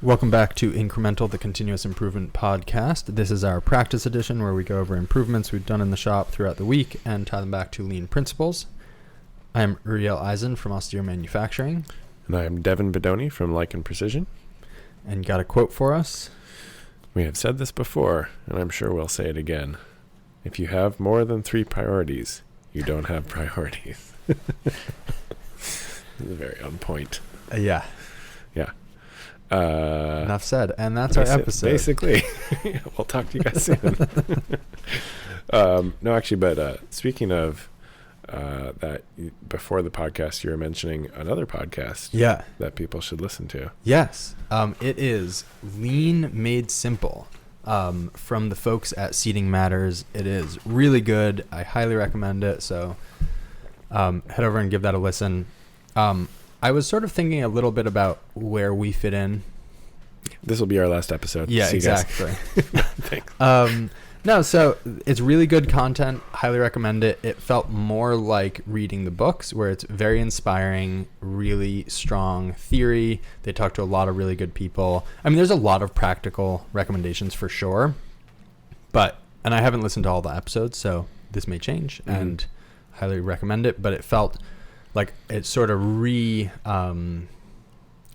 Welcome back to Incremental, the Continuous Improvement Podcast. This is our practice edition where we go over improvements we've done in the shop throughout the week and tie them back to lean principles. I am Uriel Eisen from Austere Manufacturing. And I am Devin Bedoni from Like and Precision. And got a quote for us? We have said this before, and I'm sure we'll say it again. If you have more than 3 priorities, you don't have priorities. Very on point. Yeah. Yeah. Enough said. And that's our episode. Basically. We'll talk to you guys soon. No, actually, but speaking of that, before the podcast, you were mentioning another podcast that people should listen to. Yes. It is Lean Made Simple from the folks at Seating Matters. It is really good. I highly recommend it. So head over and give that a listen. I was sort of thinking a little bit about where we fit in. This will be our last episode. Yeah, see exactly. Thanks. No, so it's really good content. Highly recommend it. It felt more like reading the books, where it's very inspiring, really strong theory. They talk to a lot of really good people. I mean, there's a lot of practical recommendations for sure, and I haven't listened to all the episodes, so this may change, and highly recommend it. But it felt like it sort of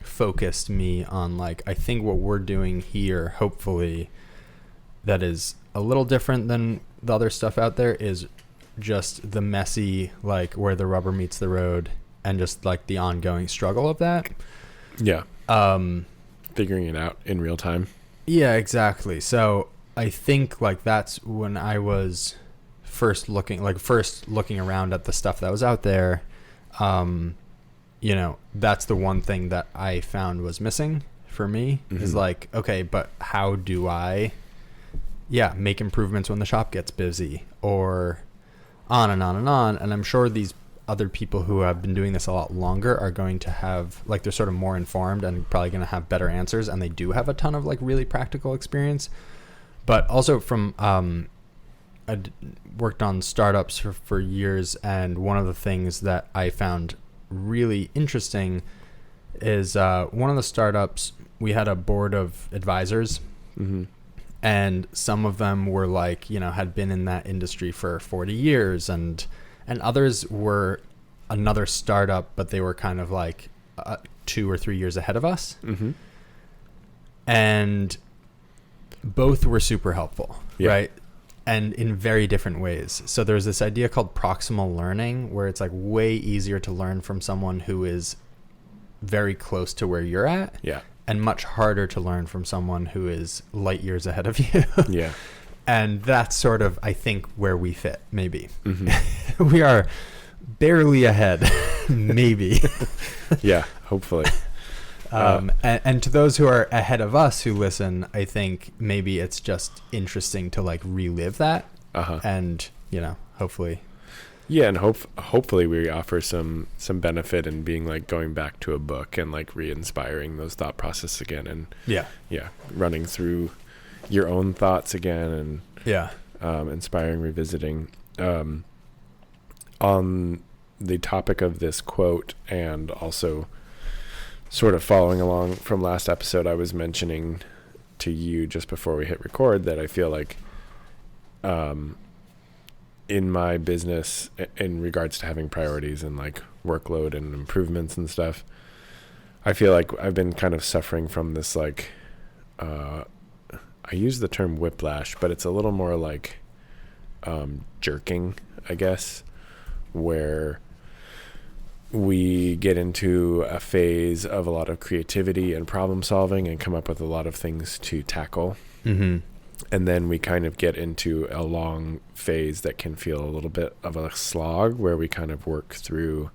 focused me on, like, I think what we're doing here, hopefully, that is a little different than the other stuff out there, is just the messy, like, where the rubber meets the road, and just like the ongoing struggle of that. Yeah. Figuring it out in real time. Yeah, exactly. So I think, like, that's when I was first looking around at the stuff that was out there. That's the one thing that I found was missing for me, is like, okay, but how do I make improvements when the shop gets busy, or on and on and on. And I'm sure these other people who have been doing this a lot longer are going to have, like, they're sort of more informed and probably going to have better answers. And they do have a ton of, like, really practical experience. But also from, I worked on startups for years. And one of the things that I found really interesting is one of the startups, we had a board of advisors. And some of them were, like, had been in that industry for 40 years, and others were another startup, but they were kind of like 2 or 3 years ahead of us. And both were super helpful, right? And in very different ways. So there's this idea called proximal learning, where it's, like, way easier to learn from someone who is very close to where you're at. Yeah. And much harder to learn from someone who is light years ahead of you. Yeah. And that's sort of, I think, where we fit, maybe. We are barely ahead, maybe. Yeah, hopefully. And to those who are ahead of us who listen, I think maybe it's just interesting to, like, relive that. And, hopefully. Yeah, and hopefully we offer some benefit in being, like, going back to a book and, like, re-inspiring those thought processes again, and running through your own thoughts again, and inspiring revisiting. On the topic of this quote, and also sort of following along from last episode, I was mentioning to you just before we hit record that I feel like in my business, in regards to having priorities and, like, workload and improvements and stuff, I feel like I've been kind of suffering from this, like, I use the term whiplash, but it's a little more like jerking, I guess, where we get into a phase of a lot of creativity and problem solving and come up with a lot of things to tackle. And then we kind of get into a long phase that can feel a little bit of a slog, where we kind of work through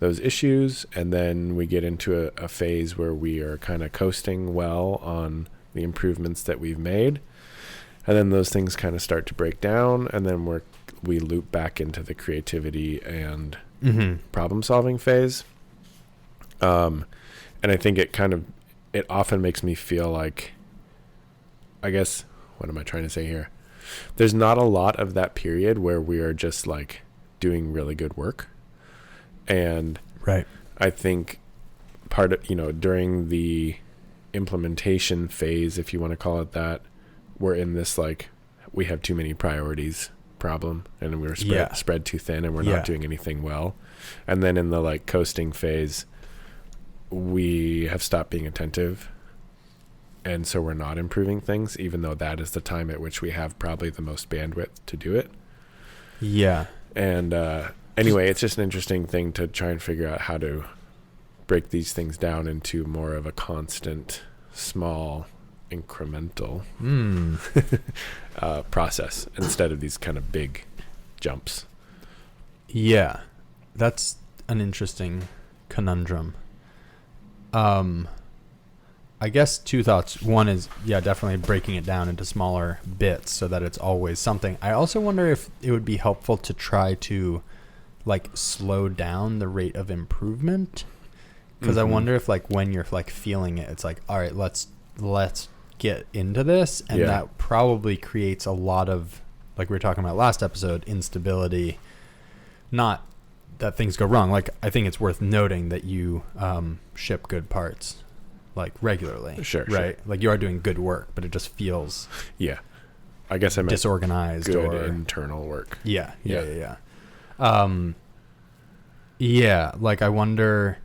those issues. And then we get into a phase where we are kind of coasting well on the improvements that we've made. And then those things kind of start to break down. And then we loop back into the creativity and problem solving phase. And I think it often makes me feel like, I guess, what am I trying to say here? There's not a lot of that period where we are just, like, doing really good work. And right. I think part of, during the implementation phase, if you want to call it that, we're in this like we have too many priorities problem, and we're spread too thin, and we're not doing anything well. And then in the like coasting phase, we have stopped being attentive, and so we're not improving things, even though that is the time at which we have probably the most bandwidth to do it. Yeah. And anyway, it's just an interesting thing to try and figure out how to break these things down into more of a constant, small, incremental process instead of these kind of big jumps. Yeah, that's an interesting conundrum. I guess two thoughts. One is, definitely breaking it down into smaller bits so that it's always something. I also wonder if it would be helpful to try to like slow down the rate of improvement, because I wonder if like when you're like feeling it, it's like, all right, let's get into this, and that probably creates a lot of, like we were talking about last episode, instability. Not that things go wrong. Like, I think it's worth noting that you ship good parts like regularly. Sure. Right. Like you are doing good work, but it just feels I guess I meant disorganized good or internal work. Yeah. Like I wonder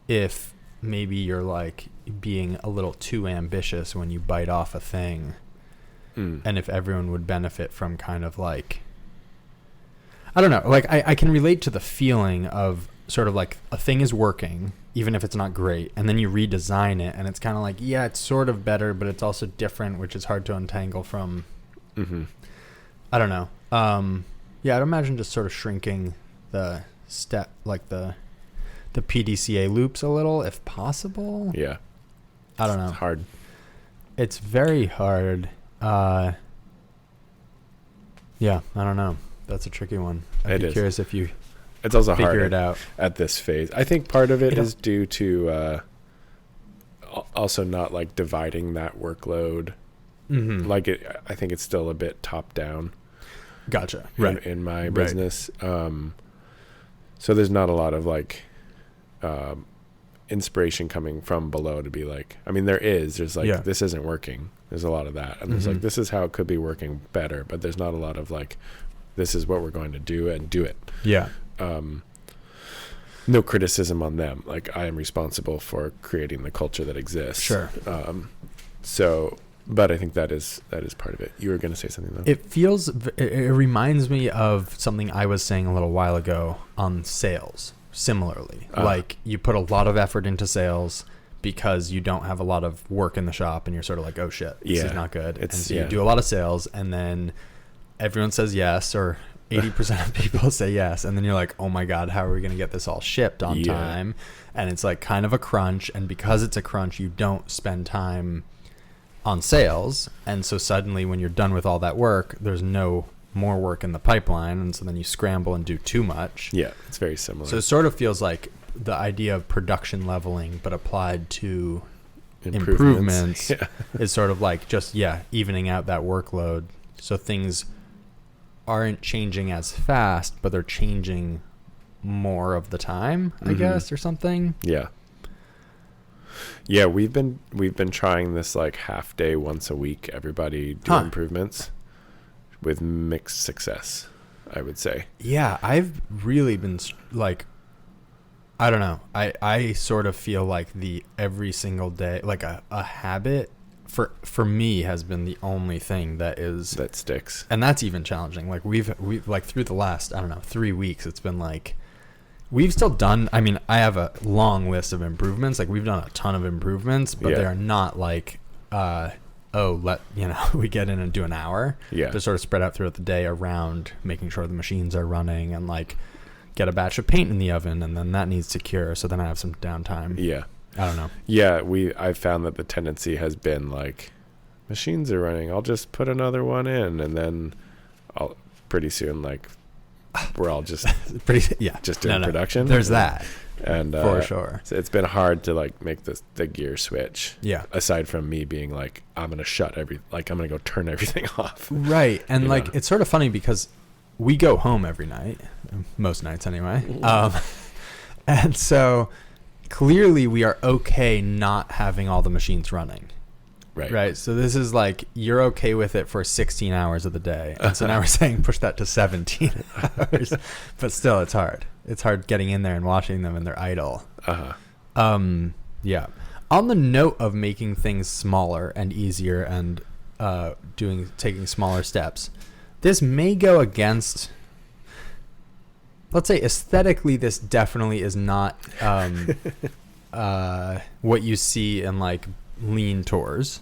if maybe you're like being a little too ambitious when you bite off a thing, and if everyone would benefit from kind of like, I don't know, like I can relate to the feeling of sort of like a thing is working, even if it's not great, and then you redesign it, and it's kind of like, it's sort of better, but it's also different, which is hard to untangle from. I don't know. I'd imagine just sort of shrinking the step, like the PDCA loops a little, if possible. Yeah. I don't know. It's hard. It's very hard. I don't know. That's a tricky one. I'd be curious if you it's also figure hard it out at this phase. I think part of it is due to also not like dividing that workload. Like I think it's still a bit top down. Gotcha. In my business. So there's not a lot of like inspiration coming from below to be like, I mean, there's like, this isn't working. There's a lot of that. And there's like, this is how it could be working better, but there's not a lot of like, this is what we're going to do and do it. Yeah. No criticism on them. Like, I am responsible for creating the culture that exists. Sure. But I think that is part of it. You were going to say something though. It reminds me of something I was saying a little while ago on sales. Similarly, like you put a lot of effort into sales because you don't have a lot of work in the shop, and you're sort of like, oh shit, this is not good. And so you do a lot of sales, and then everyone says yes, or 80% of people say yes, and then you're like, oh my god, how are we going to get this all shipped on time? And it's like kind of a crunch, and because it's a crunch, you don't spend time on sales, and so suddenly when you're done with all that work, there's no more work in the pipeline, and so then you scramble and do too much. It's very similar. So it sort of feels like the idea of production leveling but applied to improvements is sort of like just evening out that workload, so things aren't changing as fast, but they're changing more of the time, I guess, or something. We've been trying this like half day once a week, everybody do improvements with mixed success, I would say. I've really been like, I don't know, I sort of feel like the every single day, like a habit for me has been the only thing that sticks, and that's even challenging. Like we've like through the last 3 weeks, it's been like we've still done, I mean, I have a long list of improvements, like we've done a ton of improvements, but they are not like we get in and do an hour. They're sort of spread out throughout the day around making sure the machines are running, and like get a batch of paint in the oven, and then that needs to cure, so then I have some downtime. I don't know. I've found that the tendency has been like, machines are running, I'll just put another one in, and then I'll pretty soon like we're all just just doing production. There's that. And for sure, so it's been hard to like make the gear switch. Aside from me being like, I'm gonna I'm gonna go turn everything off. Right, and like it's sort of funny because we go home every night, most nights anyway, and so clearly we are okay not having all the machines running. Right. So this is like, you're okay with it for 16 hours of the day. And so now we're saying push that to 17 hours. But still, it's hard. It's hard getting in there and watching them and they're idle. Yeah. On the note of making things smaller and easier and taking smaller steps, this may go against, let's say aesthetically, this definitely is not what you see in like lean tours.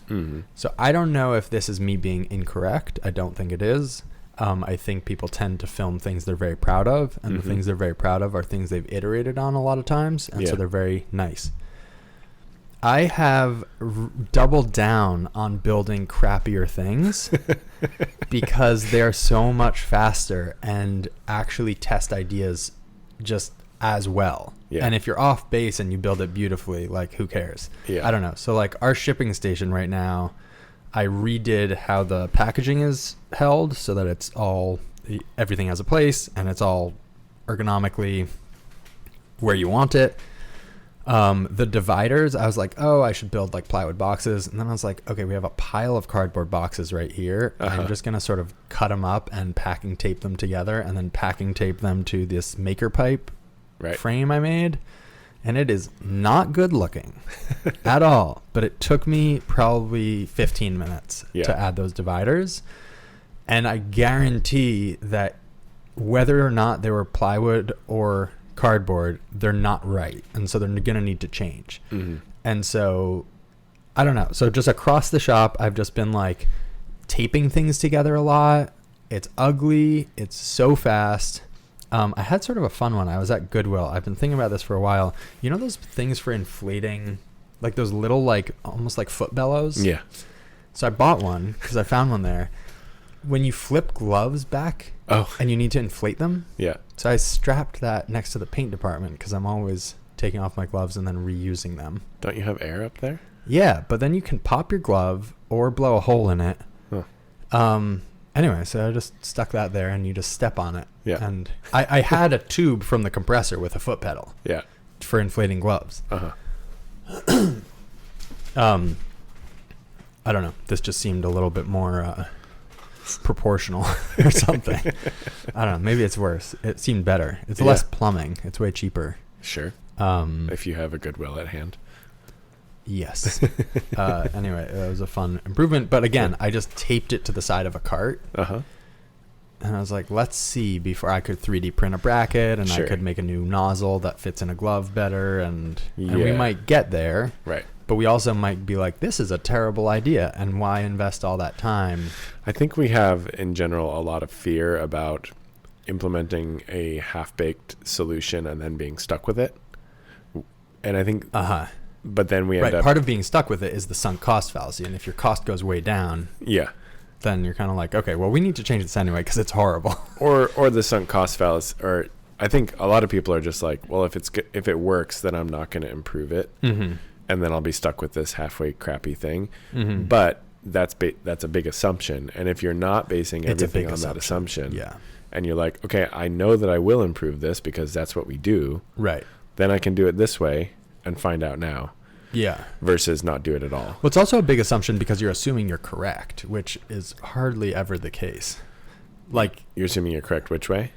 So I don't know if this is me being incorrect. I don't think it is. I think people tend to film things they're very proud of, and the things they're very proud of are things they've iterated on a lot of times, and so they're very nice. I have doubled down on building crappier things because they're so much faster and actually test ideas just as well. And if you're off base and you build it beautifully, like, who cares? I don't know. So like our shipping station right now, I redid how the packaging is held so that it's all, everything has a place and it's all ergonomically where you want it. The dividers, I was like, oh, I should build like plywood boxes. And then I was like, okay, we have a pile of cardboard boxes right here. I'm just going to sort of cut them up and packing tape them together and then packing tape them to this maker pipe frame I made. And it is not good looking at all. But it took me probably 15 minutes to add those dividers. And I guarantee that whether or not they were plywood or cardboard, they're not right. And so they're going to need to change. And so, I don't know. So just across the shop, I've just been like taping things together a lot. It's ugly. It's so fast. I had sort of a fun one. I was at Goodwill. I've been thinking about this for a while. You know those things for inflating, like those little, like almost like foot bellows? Yeah. So I bought one because I found one there. When you flip gloves back and you need to inflate them. So I strapped that next to the paint department because I'm always taking off my gloves and then reusing them. Don't you have air up there? Yeah, but then you can pop your glove or blow a hole in it. Anyway, so I just stuck that there and you just step on it. And I had a tube from the compressor with a foot pedal. For inflating gloves. I don't know. This just seemed a little bit more proportional or something. I don't know. Maybe it's worse. It seemed better. It's less plumbing. It's way cheaper. Sure. If you have a Goodwill at hand. Yes. Anyway, it was a fun improvement. But again, I just taped it to the side of a cart. And I was like, let's see, before I could 3D print a bracket and I could make a new nozzle that fits in a glove better. And we might get there. But we also might be like, this is a terrible idea. And why invest all that time? I think we have, in general, a lot of fear about implementing a half-baked solution and then being stuck with it. And I think... But then we end up... Part of being stuck with it is the sunk cost fallacy. And if your cost goes way down... Then you're kind of like, okay, well, we need to change this anyway because it's horrible. or the sunk cost fallacy. Or I think a lot of people are just like, well, if it works, then I'm not going to improve it. And then I'll be stuck with this halfway crappy thing. But that's a big assumption. And if you're not basing everything on that assumption, and you're like, okay, I know that I will improve this because that's what we do. Then I can do it this way and find out now. Versus not do it at all. Well, it's also a big assumption because you're assuming you're correct, which is hardly ever the case. Like, you're assuming you're correct which way?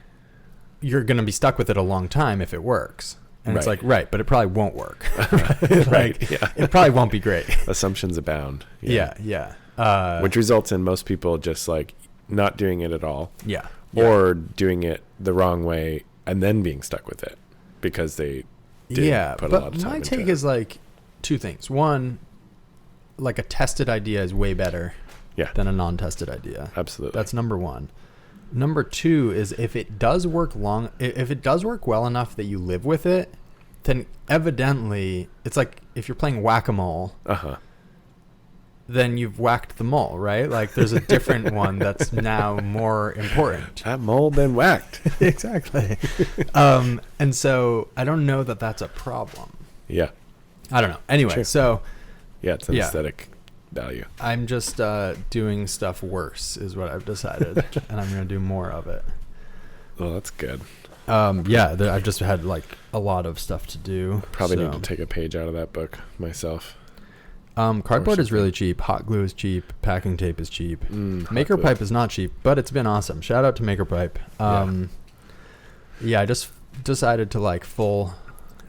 You're going to be stuck with it a long time if it works. And it's like, but it probably won't work. It probably won't be great. Assumptions abound. Which results in most people just like not doing it at all. Or doing it the wrong way and then being stuck with it because they did put a lot of time into it. My take is like two things. One, like a tested idea is way better than a non-tested idea. Absolutely. That's number one. Number two is if it does work well enough that you live with it, then evidently it's like if you're playing whack-a-mole, then you've whacked the mole, right? Like there's a different one that's now more important. That mole been whacked. Exactly. And so I don't know that that's a problem. I don't know. Anyway, so it's an aesthetic value. I'm just doing stuff worse is what I've decided, and I'm going to do more of it. Well, that's good. I've just had like a lot of stuff to do. Probably need to take a page out of that book myself. Cardboard is really cheap. Hot glue is cheap. Packing tape is cheap. Maker glue. Pipe is not cheap, but it's been awesome. Shout out to Maker Pipe. I just decided to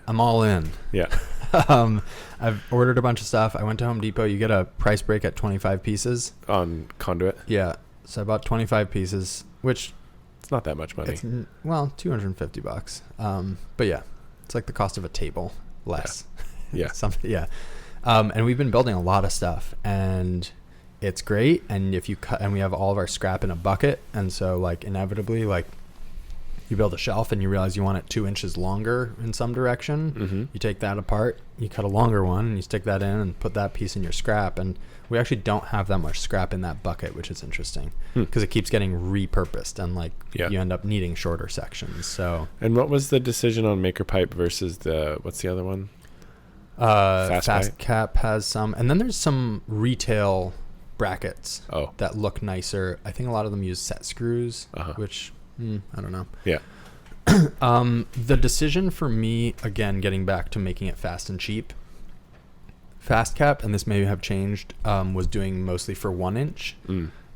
I'm all in. Yeah. I've ordered a bunch of stuff. I went to Home Depot. You get a price break at 25 pieces. On conduit? Yeah. So I bought 25 pieces, which... It's not that much money. It's, $250. But yeah, it's like the cost of a table, less. Yeah. And we've been building a lot of stuff, and it's great. And if you cut, and we have all of our scrap in a bucket, and so like inevitably, like you build a shelf and you realize you want it 2 inches longer in some direction. You take that apart, you cut a longer one, and you stick that in and put that piece in your scrap. And we actually don't have that much scrap in that bucket, which is interesting because it keeps getting repurposed, and you end up needing shorter sections. So. And what was the decision on Maker Pipe versus what's the other one? Fast Cap has some, and then there's some retail brackets that look nicer. I think a lot of them use set screws, which I don't know. Yeah. The decision for me, again, getting back to making it fast and cheap, Fast Cap, and this may have changed, was doing mostly for 1 inch,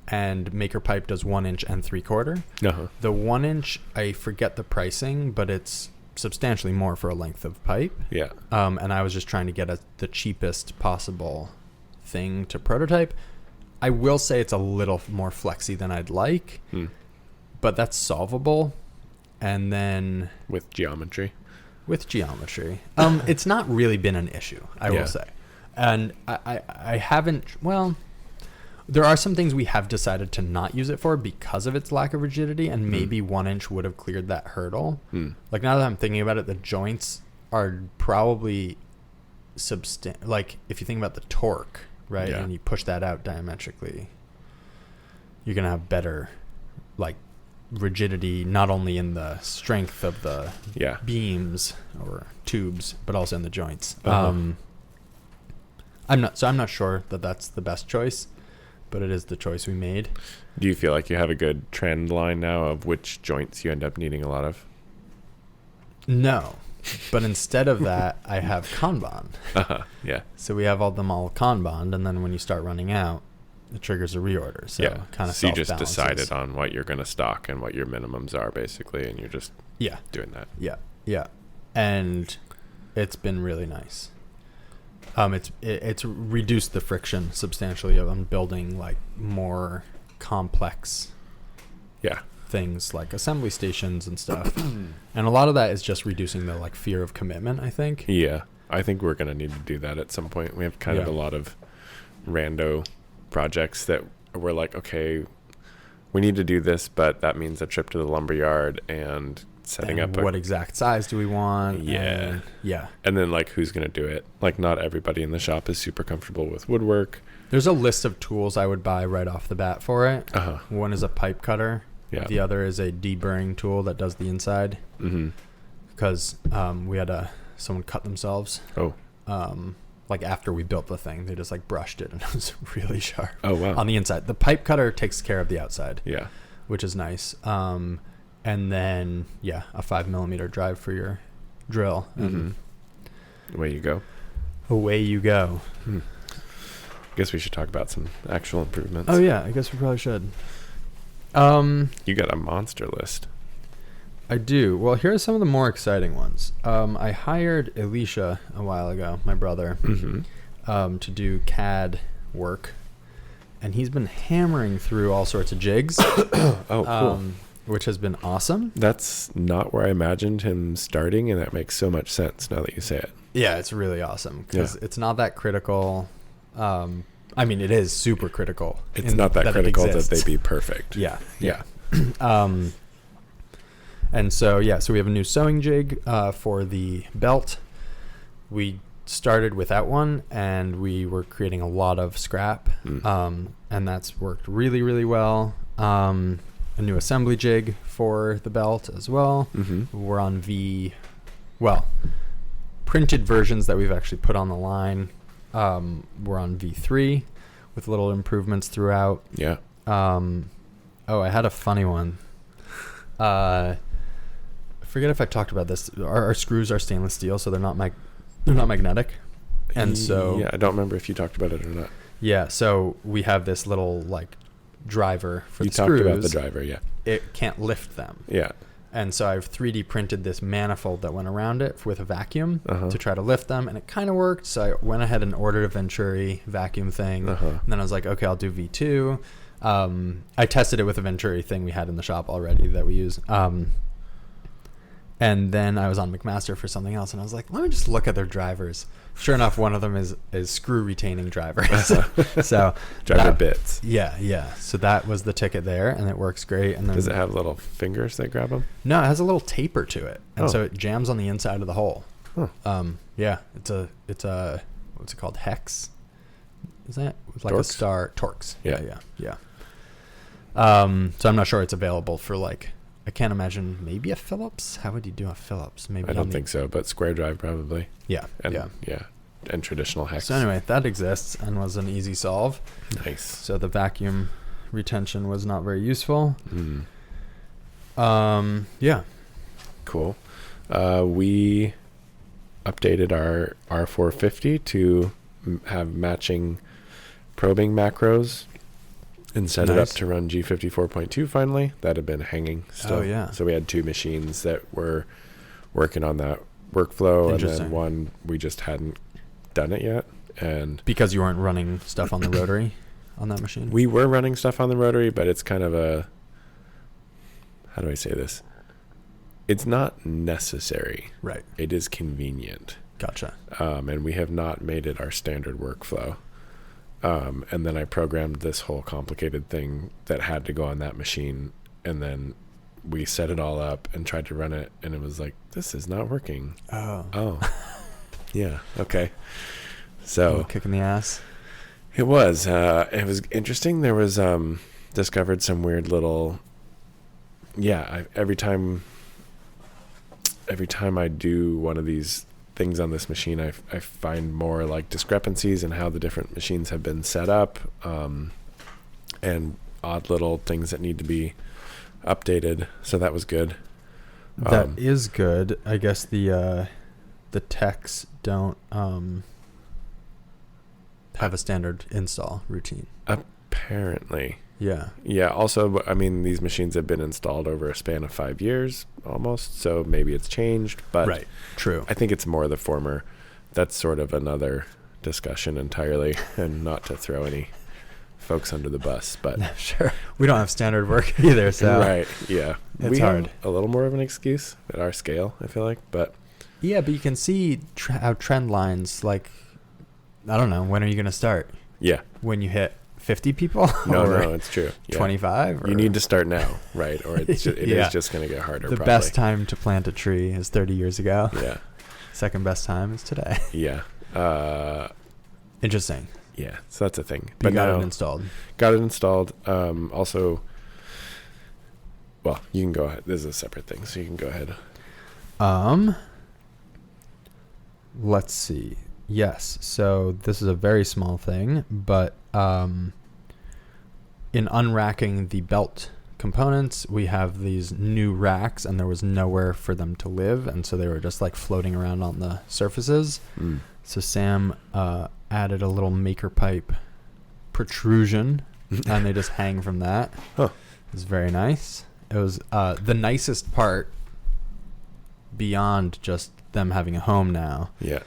and Maker Pipe does 1 inch and 3/4. The 1 inch, I forget the pricing, but it's substantially more for a length of pipe. Yeah. And I was just trying to get the cheapest possible thing to prototype. I will say it's a little more flexy than I'd like, but that's solvable. And then with geometry, it's not really been an issue, I will say. And I haven't, there are some things we have decided to not use it for because of its lack of rigidity, and maybe 1 inch would have cleared that hurdle. Like now that I'm thinking about it, the joints are probably like if you think about the torque, right? And you push that out diametrically, you're going to have better like rigidity, not only in the strength of the beams or tubes, but also in the joints. I'm not sure that that's the best choice, but it is the choice we made. Do you feel like you have a good trend line now of which joints you end up needing a lot of? No, but instead of that, I have Kanban. Yeah. So we have them all Kanban, and then when you start running out, it triggers a reorder. So kind of so you just decided on what you're going to stock and what your minimums are, basically, and you're just doing that. Yeah. And it's been really nice. It's reduced the friction substantially of building like more complex things like assembly stations and stuff. And a lot of that is just reducing the like fear of commitment, I think. Yeah. I think we're going to need to do that at some point. We have kind of a lot of rando projects that we're like, okay, we need to do this, but that means a trip to the lumberyard and setting up what exact size do we want? And then like who's going to do it? Like not everybody in the shop is super comfortable with woodwork. There's a list of tools I would buy right off the bat for it. One is a pipe cutter. The other is a deburring tool that does the inside. Because we had someone cut themselves. Like after we built the thing, they just like brushed it and it was really sharp. On the inside. The pipe cutter takes care of the outside. Which is nice. And then a 5mm drive for your drill. Away you go. I guess we should talk about some actual improvements. I guess we probably should. You got a monster list. I do. Well, here are some of the more exciting ones. I hired Elisha a while ago, my brother, to do CAD work, and he's been hammering through all sorts of jigs. Cool. Which has been awesome. That's not where I imagined him starting, and that makes so much sense now that you say it. Yeah, it's really awesome because it's not that critical. I mean, it is super critical. It's not that critical that they be perfect. Yeah. And so we have a new sewing jig for the belt. We started without one, and we were creating a lot of scrap, and that's worked really, really well. A new assembly jig for the belt as well. We're on printed versions that we've actually put on the line. We're on V3 with little improvements throughout. I had a funny one. forget if I talked about this. Our screws are stainless steel, so they're not magnetic. And so yeah, I don't remember if you talked about it or not. Yeah, so we have this little like driver for you the screws. You talked about the driver, yeah. It can't lift them. Yeah. And so I've 3D printed this manifold that went around it with a vacuum to try to lift them, and it kind of worked. So I went ahead and ordered a Venturi vacuum thing, and then I was like, okay, I'll do V2. I tested it with a Venturi thing we had in the shop already that we use. And then I was on McMaster for something else, and I was like, let me just look at their drivers. Sure enough, one of them is screw retaining drivers. So driver bits. Yeah. So that was the ticket there, and it works great. And then, does it have little fingers that grab them? No, it has a little taper to it, and so it jams on the inside of the hole. Yeah, it's a what's it called? Hex. Is that it's like Torx? A star? Torx. Yeah. So I'm not sure it's available for like. I can't imagine maybe a Phillips. How would you do a Phillips? Maybe I don't think so, but square drive probably. Yeah. And traditional hex. So anyway, that exists and was an easy solve. Nice. So the vacuum retention was not very useful. Yeah. Cool. We updated our R450 to have matching probing macros. And set it up to run G54.2 finally. That had been hanging still. Oh, yeah. So we had 2 machines that were working on that workflow. And then one, we just hadn't done it yet. And because you weren't running stuff on the rotary on that machine? We were running stuff on the rotary, but it's kind of a... How do I say this? It's not necessary. Right. It is convenient. Gotcha. And we have not made it our standard workflow. And then I programmed this whole complicated thing that had to go on that machine. And then we set it all up and tried to run it. And it was like, this is not working. Oh. Yeah. Okay. So kick in the ass. It was interesting. There was, discovered some weird little, every time I do one of these things on this machine, I find more like discrepancies in how the different machines have been set up, and odd little things that need to be updated. So that was good. That is good. I guess the techs don't have a standard install routine. Apparently. Yeah. Yeah. Also, I mean, these machines have been installed over a span of 5 years almost, so maybe it's changed. But right. True. I think it's more the former. That's sort of another discussion entirely, and not to throw any folks under the bus, but sure. We don't have standard work either, so right. Yeah. It's hard. Have a little more of an excuse at our scale, I feel like, but yeah, but you can see how trend lines, like, I don't know, when are you going to start? Yeah. When you hit 50 people? No, it's true. 25? You need to start now, right? Or it is just going to get harder. The best time to plant a tree is 30 years ago. Yeah. Second best time is today. Yeah. Interesting. Yeah. So that's a thing. But got it installed. Got it installed. Also, well, you can go ahead. This is a separate thing, so you can go ahead. Let's see. Yes. So this is a very small thing, but in unracking the belt components, we have these new racks, and there was nowhere for them to live, and so they were just like floating around on the surfaces. So Sam added a little maker pipe protrusion, and they just hang from that. Huh. It's very nice. It was the nicest part, beyond just them having a home now. Yeah.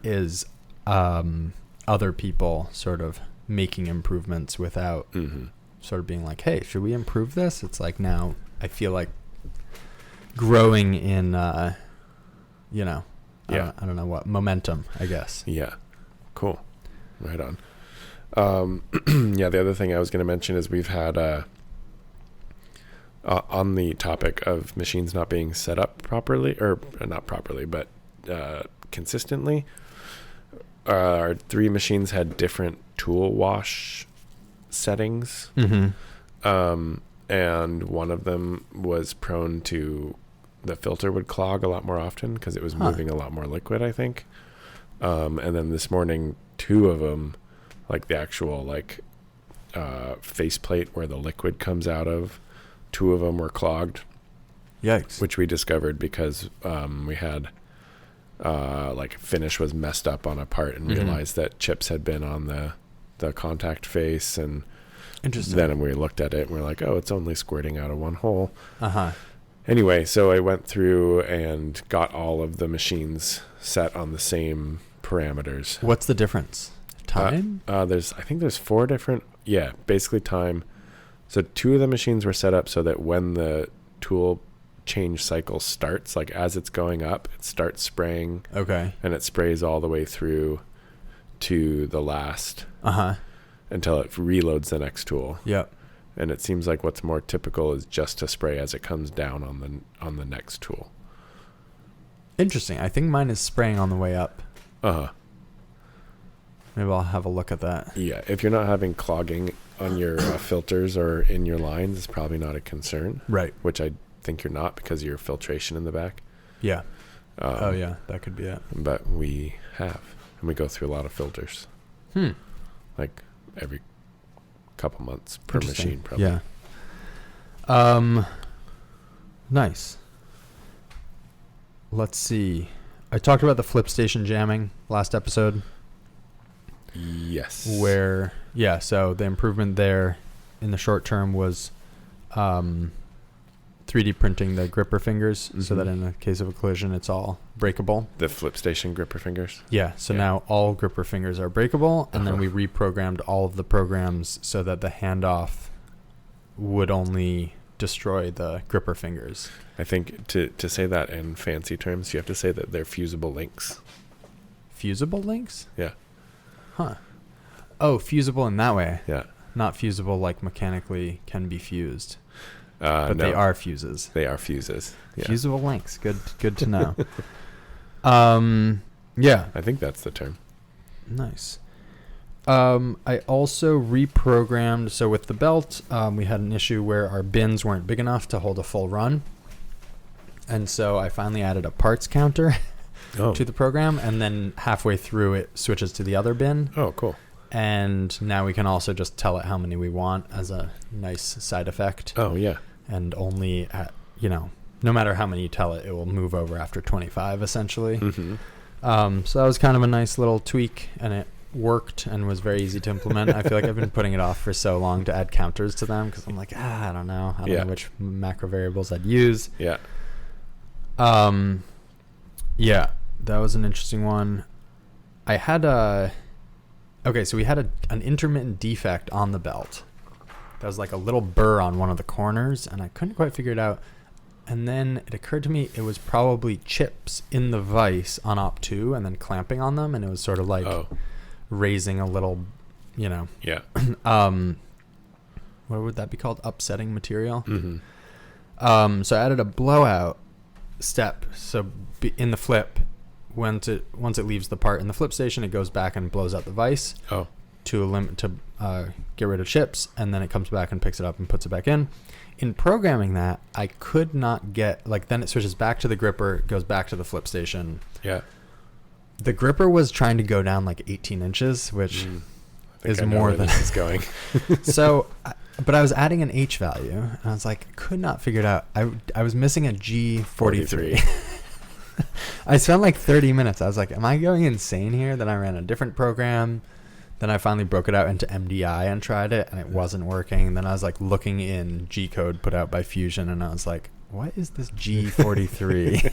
Is other people sort of making improvements without sort of being like, hey, should we improve this? It's like, now I feel like growing in, I don't know what, momentum, I guess. Yeah. Cool. Right on. Yeah, the other thing I was going to mention is we've had, on the topic of machines not being set up properly, or not properly, but consistently, our 3 machines had different tool wash settings. And one of them was prone to, the filter would clog a lot more often because it was moving a lot more liquid, I think. And then this morning, 2 of them, like the actual faceplate where the liquid comes out of, 2 of them were clogged. Yikes. which we discovered because we had like finish was messed up on a part and realized that chips had been on the contact face, and Interesting. then we looked at it and we're like, oh, it's only squirting out of one hole. Uh-huh. Anyway, so I went through and got all of the machines set on the same parameters. What's the difference? Time? I think there's 4 different, basically time. So 2 of the machines were set up so that when the tool change cycle starts, like as it's going up, it starts spraying. Okay. And it sprays all the way through to the last. Uh-huh. Until it reloads the next tool. Yep. And it seems like what's more typical is just to spray as it comes down on the next tool. Interesting. I think mine is spraying on the way up. Uh-huh. Maybe I'll have a look at that. Yeah, if you're not having clogging on your filters or in your lines, it's probably not a concern. Right. Which I think you're not because of your filtration in the back. Yeah. Oh, yeah. That could be it. But we have. And we go through a lot of filters. Like every couple months per machine, probably. Yeah. Nice. Let's see. I talked about the flip station jamming last episode. Yes. So the improvement there in the short term was 3D printing the gripper fingers so that in the case of a collision, it's all breakable. The flip station gripper fingers? Yeah. So now all gripper fingers are breakable, and then we reprogrammed all of the programs so that the handoff would only destroy the gripper fingers. I think to say that in fancy terms, you have to say that they're fusible links. Fusible links? Yeah. Huh. Oh, fusible in that way. Yeah. Not fusible like mechanically can be fused. But no, they are fuses. They are fuses. Yeah. Fusible links. Good to know. Yeah. I think that's the term. Nice. I also reprogrammed. So with the belt, we had an issue where our bins weren't big enough to hold a full run. And so I finally added a parts counter to the program. And then halfway through, it switches to the other bin. Oh, cool. And now we can also just tell it how many we want as a nice side effect. Oh, yeah. And only at, no matter how many you tell it, it will move over after 25, essentially. Mm-hmm. So that was kind of a nice little tweak, and it worked and was very easy to implement. I feel like I've been putting it off for so long to add counters to them because I'm like, I don't know. I don't know which macro variables I'd use. Yeah. Yeah, that was an interesting one. I had so we had an intermittent defect on the belt. That was like a little burr on one of the corners, and I couldn't quite figure it out. And then it occurred to me it was probably chips in the vise on op 2 and then clamping on them, and it was sort of like raising a little, Yeah. what would that be called? Upsetting material. Mm-hmm. So I added a blowout step. So in the flip, once it leaves the part in the flip station, it goes back and blows out the vise to get rid of chips, and then it comes back and picks it up and puts it back in. In programming that, I could not get, then it switches back to the gripper, goes back to the flip station. Yeah. The gripper was trying to go down like 18 inches, which is more than this is going. So, but I was adding an H value, and I was like, I could not figure it out. I was missing a G43. I spent like 30 minutes. I was like, am I going insane here? Then I ran a different program. Then I finally broke it out into MDI and tried it, and it wasn't working. Then I was like looking in G code put out by Fusion, and I was like, what is this G43?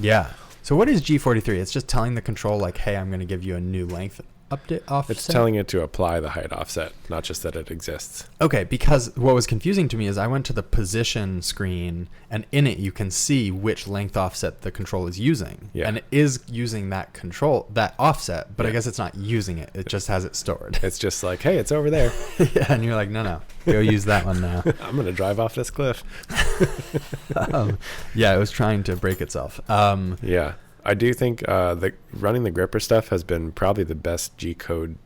Yeah. So what is G43? It's just telling the control like, hey, I'm going to give you a new length update offset. It's telling it to apply the height offset, not just that it exists. Okay, because what was confusing to me is I went to the position screen, and in it you can see which length offset the control is using. Yeah. And it is using that offset, but I guess it's not using it. It just has it stored. It's just like, hey, it's over there. Yeah, and you're like, no, go use that one now. I'm going to drive off this cliff. Yeah, it was trying to break itself. Yeah. I do think running the gripper stuff has been probably the best G-code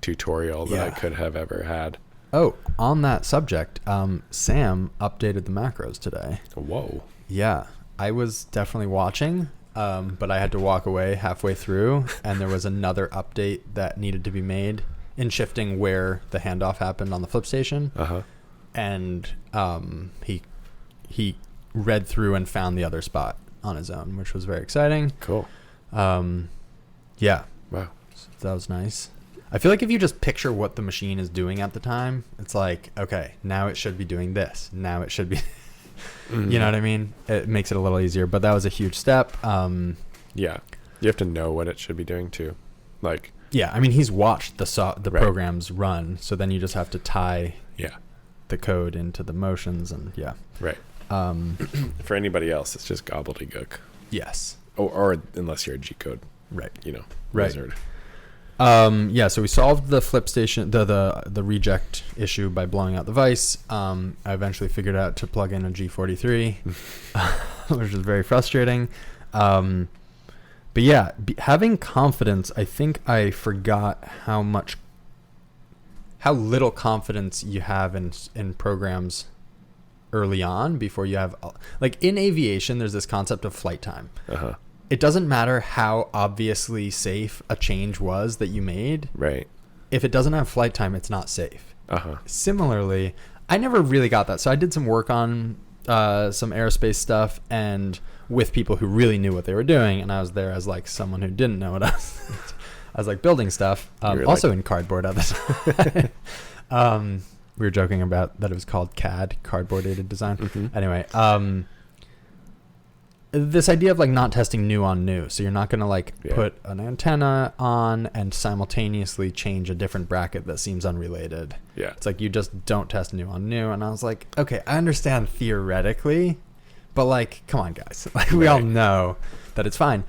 tutorial that I could have ever had. Oh, on that subject, Sam updated the macros today. Whoa. Yeah, I was definitely watching, but I had to walk away halfway through, and there was another update that needed to be made in shifting where the handoff happened on the flip station. Uh-huh. And he he read through and found the other spot on his own, which was very exciting. Cool. Yeah. Wow. So that was nice. I feel like if you just picture what the machine is doing at the time, it's like, okay, now it should be doing this. Now it should be, you know what I mean? It makes it a little easier, but that was a huge step. Yeah. You have to know what it should be doing too. Like, yeah, I mean, he's watched the programs run, so then you just have to tie the code into the motions and Right. For anybody else, it's just gobbledygook. Yes. Or unless you're a G code. Right. Wizard. So we solved the flip station, the reject issue by blowing out the VIse. I eventually figured out to plug in a G43, which was very frustrating. But yeah, having confidence, I think I forgot how little confidence you have in programs early on before you have, like in aviation, there's this concept of flight time. Uh-huh. It doesn't matter how obviously safe a change was that you made. Right. If it doesn't have flight time, it's not safe. Uh-huh. Similarly, I never really got that. So I did some work on some aerospace stuff and with people who really knew what they were doing. And I was there as like someone who didn't know what I was like building stuff. Also in cardboard at the time. We were joking about that it was called CAD, cardboard aided design. Mm-hmm. Anyway, this idea of like not testing new on new. So you're not going to put an antenna on and simultaneously change a different bracket that seems unrelated. Yeah. It's like you just don't test new on new. And I was like, okay, I understand theoretically, but like, come on guys. Like we all know that it's fine.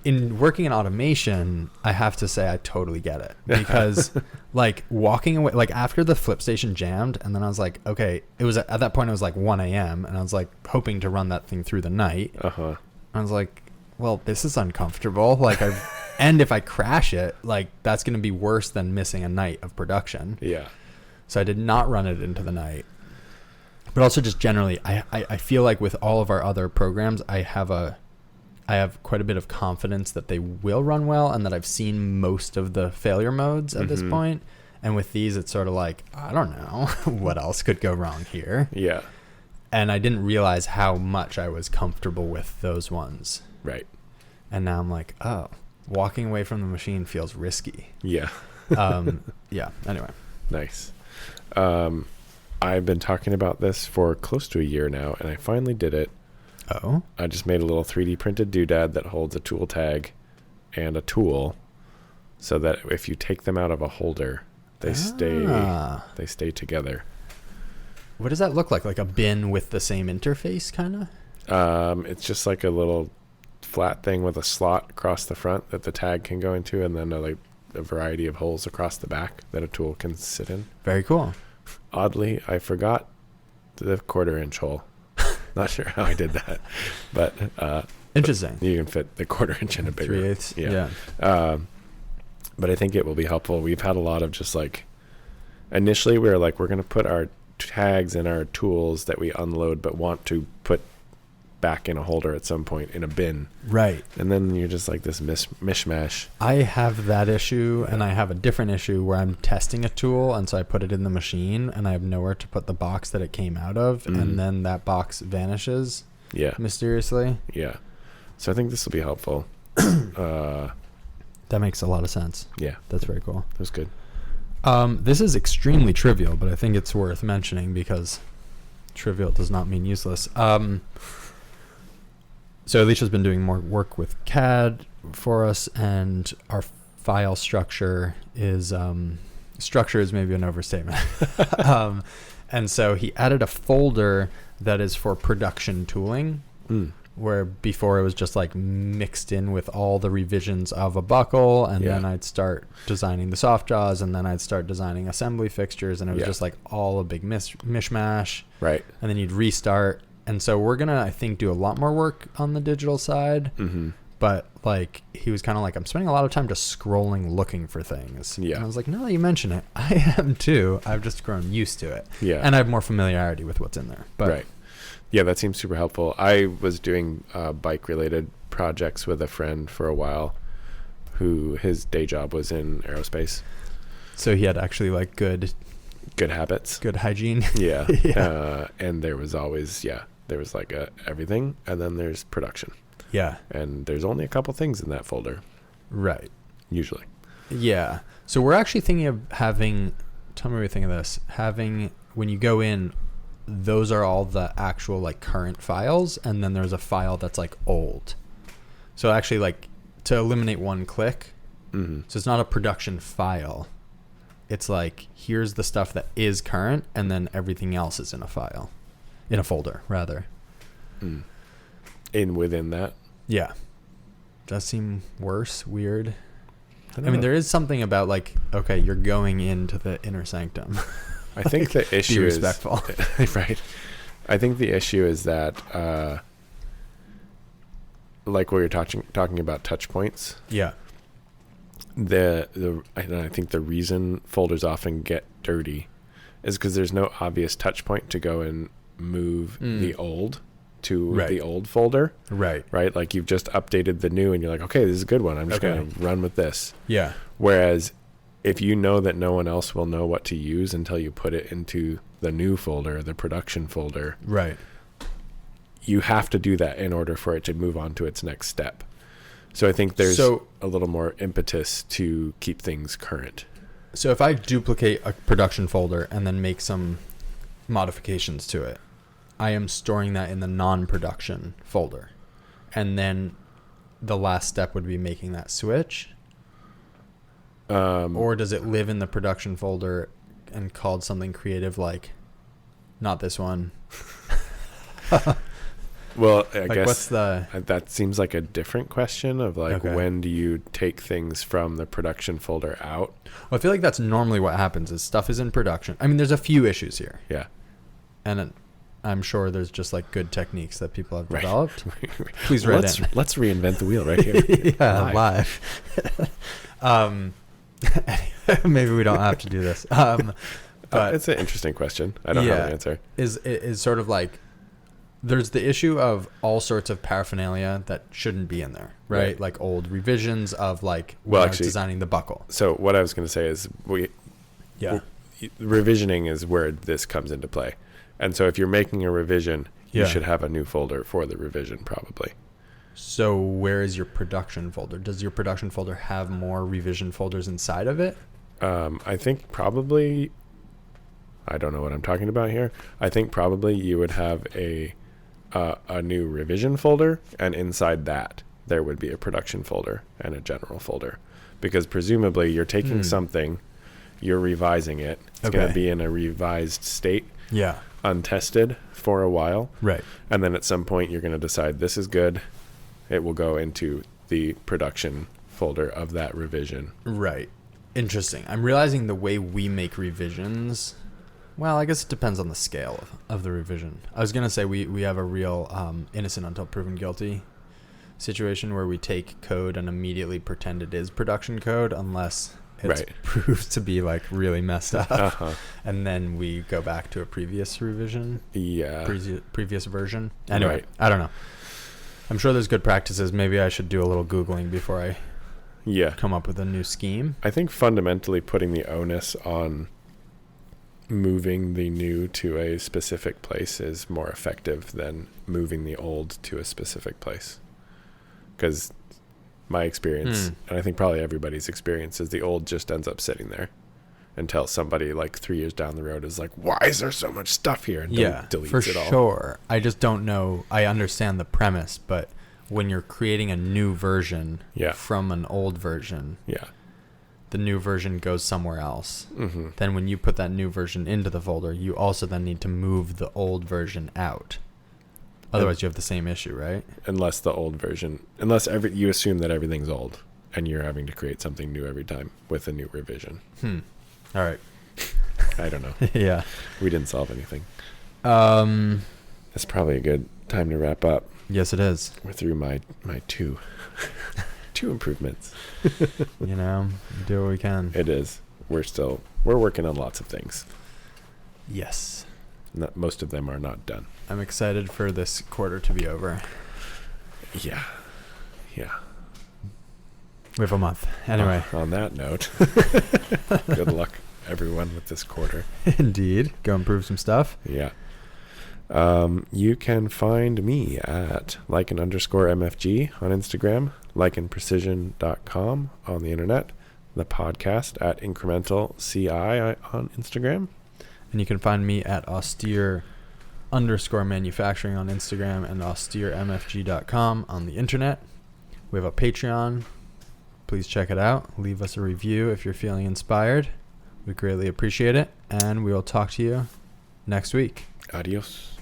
In working in automation, I have to say I totally get it because like walking away, like after the flip station jammed and then I was like, okay, it was at that point, it was like 1 a.m. and I was like hoping to run that thing through the night. Uh-huh. I was like, well, this is uncomfortable. Like and if I crash it, like that's going to be worse than missing a night of production. Yeah. So I did not run it into the night, but also just generally, I feel like with all of our other programs, I have quite a bit of confidence that they will run well and that I've seen most of the failure modes at this point. And with these, it's sort of like, I don't know what else could go wrong here. Yeah. And I didn't realize how much I was comfortable with those ones. Right. And now I'm like, oh, walking away from the machine feels risky. Yeah. Yeah. Anyway. Nice. I've been talking about this for close to a year now, and I finally did it. Oh. I just made a little 3D printed doodad that holds a tool tag and a tool so that if you take them out of a holder, they stay together. What does that look like? Like a bin with the same interface kind of? It's just like a little flat thing with a slot across the front that the tag can go into, and then a variety of holes across the back that a tool can sit in. Very cool. Oddly, I forgot the 1/4-inch hole. Not sure how I did that, but interesting. You can fit the 1/4-inch in a bigger. 3/8. Yeah. But I think it will be helpful. We've had a lot of just like, initially we were like, we're going to put our tags and our tools that we unload but want to put back in a holder at some point in a bin. Right. And then you're just like this mishmash. I have that issue, and I have a different issue where I'm testing a tool, and so I put it in the machine, and I have nowhere to put the box that it came out of, and then that box vanishes. Yeah. Mysteriously. Yeah. So I think this will be helpful. That makes a lot of sense. Yeah. That's very cool. That was good. This is extremely trivial, but I think it's worth mentioning because trivial does not mean useless. So Alicia's been doing more work with CAD for us, and our file structure is maybe an overstatement. And so he added a folder that is for production tooling, where before it was just like mixed in with all the revisions of a buckle, and then I'd start designing the soft jaws, and then I'd start designing assembly fixtures, and it was just like all a big mishmash. Right. And then you'd restart. And so we're going to, I think, do a lot more work on the digital side. Mm-hmm. But like, he was kind of like, I'm spending a lot of time just scrolling, looking for things. Yeah. And I was like, now that you mention it, I am too. I've just grown used to it. Yeah. And I have more familiarity with what's in there. But right. Yeah, that seems super helpful. I was doing bike-related projects with a friend for a while who his day job was in aerospace. So he had actually like good habits. Good hygiene. Yeah. Yeah. And there was always, there was like everything, and then there's production. Yeah. And there's only a couple things in that folder. Right. Usually. Yeah. So we're actually thinking of having, tell me what you think of this, having, when you go in, those are all the actual like current files, and then there's a file that's like old. So actually, like, to eliminate one click, so it's not a production file. It's like, here's the stuff that is current, and then everything else is in a file, in a folder rather. Within that. Yeah. Does seem worse, weird. I mean, there is something about like, okay, you're going into the inner sanctum. I think the issue be respectful. is right. I think the issue is that, like what you're talking about, touch points. Yeah. I think the reason folders often get dirty is because there's no obvious touch point to go and move the old to the old folder. Right. Right. Like you've just updated the new, and you're like, okay, this is a good one. I'm just going to run with this. Yeah. Whereas if you know that no one else will know what to use until you put it into the new folder, the production folder, right, you have to do that in order for it to move on to its next step. So I think there's a little more impetus to keep things current. So if I duplicate a production folder and then make some modifications to it, I am storing that in the non-production folder. And then the last step would be making that switch. Or does it live in the production folder and called something creative like, not this one? Well, I like guess what's that seems like a different question of like, when do you take things from the production folder out? Well, I feel like that's normally what happens is stuff is in production. I mean, there's a few issues here. Yeah. And I'm sure there's just like good techniques that people have developed. Please write in. Let's reinvent the wheel right here. live. Maybe we don't have to do this. But it's an interesting question. I don't have an answer. Is sort of like, there's the issue of all sorts of paraphernalia that shouldn't be in there, right? Like old revisions of like when I was designing the buckle. So what I was going to say is revisioning is where this comes into play. And so if you're making a revision, you should have a new folder for the revision probably. So where is your production folder? Does your production folder have more revision folders inside of it? I think probably, I don't know what I'm talking about here. I think probably you would have a new revision folder, and inside that there would be a production folder and a general folder, because presumably you're taking something, you're revising it. It's going to be in a revised state, untested for a while, right? And then at some point you're going to decide this is good. It will go into the production folder of that revision. Right. Interesting. I'm realizing the way we make revisions, well, I guess it depends on the scale of the revision. I was going to say we have a real innocent until proven guilty situation where we take code and immediately pretend it is production code unless it's proved to be like really messed up. And then we go back to a previous revision. Yeah. Previous version. Anyway, I don't know. I'm sure there's good practices. Maybe I should do a little Googling before I come up with a new scheme. I think fundamentally putting the onus on moving the new to a specific place is more effective than moving the old to a specific place. Because my experience, and I think probably everybody's experience, is the old just ends up sitting there until somebody like 3 years down the road is like, why is there so much stuff here? And deletes it all. For sure. I just don't know. I understand the premise, but when you're creating a new version from an old version, the new version goes somewhere else. Then when you put that new version into the folder, you also then need to move the old version out. Otherwise, you have the same issue, right? Unless you assume that everything's old and you're having to create something new every time with a new revision. All right. I don't know. Yeah. We didn't solve anything. That's probably a good time to wrap up. Yes, it is. We're through my two improvements. You know, do what we can. It is. We're working on lots of things. Yes. Most of them are not done. I'm excited for this quarter to be over. Yeah. Yeah. We have a month. Anyway. On that note, good luck, everyone, with this quarter. Indeed. Go improve some stuff. Yeah. You can find me at lichen_MFG on Instagram, lichenprecision.com on the internet, the podcast at incremental CI on Instagram. And you can find me at austere_manufacturing on Instagram and austeremfg.com on the internet. We have a Patreon. Please check it out. Leave us a review if you're feeling inspired. We greatly appreciate it. And we will talk to you next week. Adios.